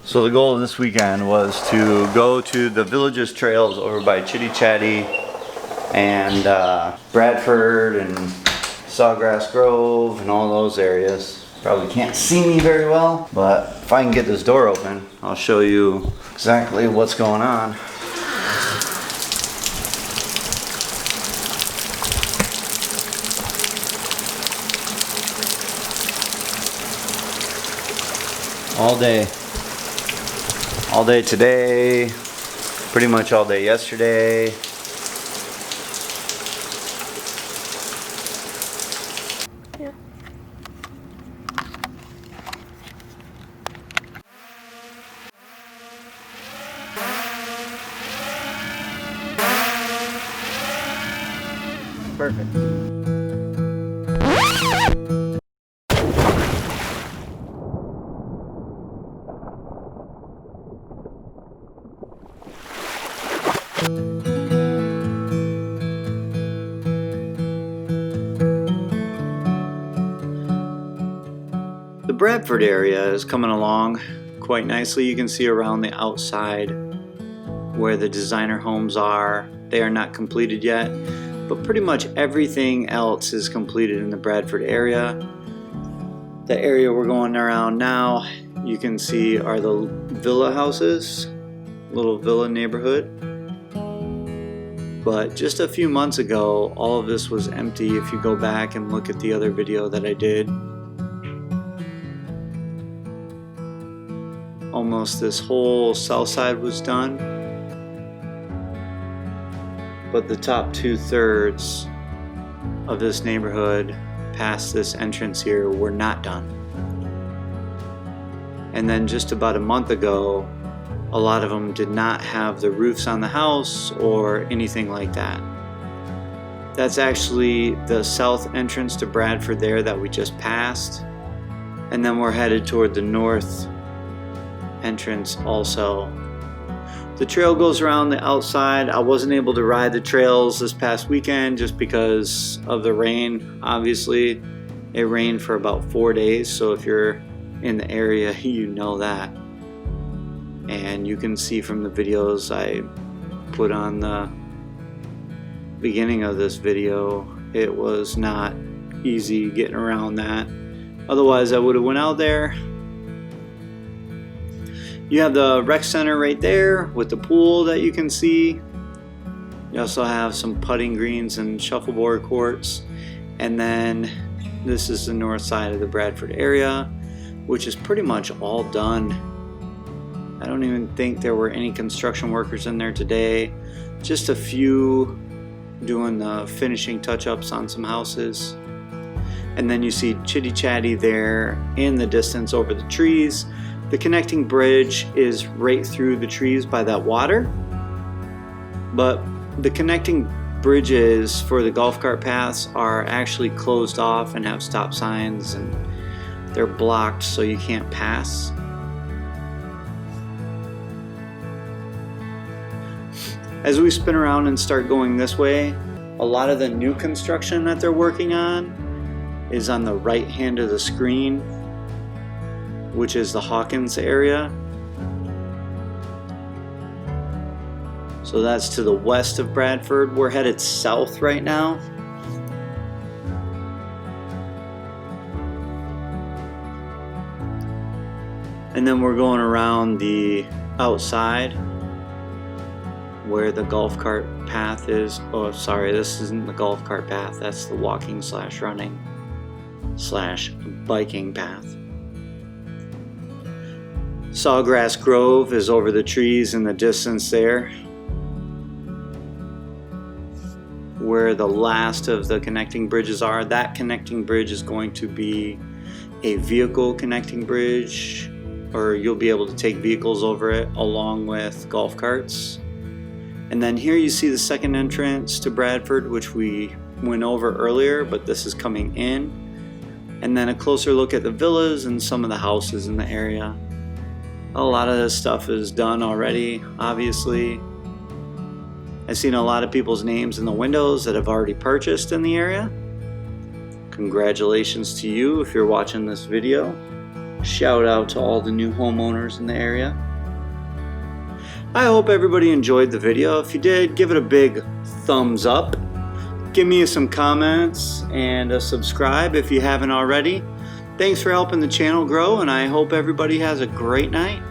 So the goal of this weekend was to go to the Villages trails over by Chitty Chatty and Bradford and Sawgrass Grove and all those areas. Probably can't see me very well, but if I can get this door open, I'll show you exactly what's going on. All day today, pretty much all day yesterday. Yeah. Perfect. The Bradford area is coming along quite nicely. You can see around the outside where the designer homes are. They are not completed yet, but pretty much everything else is completed in the Bradford area. The area we're going around now, you can see, are the villa houses, little villa neighborhood. But just a few months ago, all of this was empty. If you go back and look at the other video that I did, almost this whole south side was done, but the top 2/3 of this neighborhood past this entrance here were not done. And then just about a month ago, a lot of them did not have the roofs on the house or anything like that. That's actually the south entrance to Bradford there that we just passed, and then we're headed toward the north entrance also. The trail goes around the outside. I wasn't able to ride the trails this past weekend just because of the rain. Obviously, it rained for about 4 days, so if you're in the area, you know that. And you can see from the videos I put on the beginning of this video, it was not easy getting around that. Otherwise, I would have went out there. You have the rec center right there with the pool that you can see. You also have some putting greens and shuffleboard courts. And then this is the north side of the Bradford area, which is pretty much all done. I don't even think there were any construction workers in there today. Just a few doing the finishing touch-ups on some houses. And then you see Chitty Chatty there in the distance over the trees. The connecting bridge is right through the trees by that water. But the connecting bridges for the golf cart paths are actually closed off and have stop signs, and they're blocked so you can't pass. As we spin around and start going this way, a lot of the new construction that they're working on is on the right hand of the screen, which is the Hawkins area. So that's to the west of Bradford. We're headed south right now. And then we're going around the outside where the golf cart path is. Oh, sorry, this isn't the golf cart path. That's the walking / running / biking path. Sawgrass Grove is over the trees in the distance there, where the last of the connecting bridges are. That connecting bridge is going to be a vehicle connecting bridge, or you'll be able to take vehicles over it along with golf carts. And then here you see the second entrance to Bradford, which we went over earlier, but this is coming in. And then a closer look at the villas and some of the houses in the area. A lot of this stuff is done already, obviously. I've seen a lot of people's names in the windows that have already purchased in the area. Congratulations to you if you're watching this video. Shout out to all the new homeowners in the area. I hope everybody enjoyed the video. If you did, give it a big thumbs up. Give me some comments and a subscribe if you haven't already. Thanks for helping the channel grow, and I hope everybody has a great night.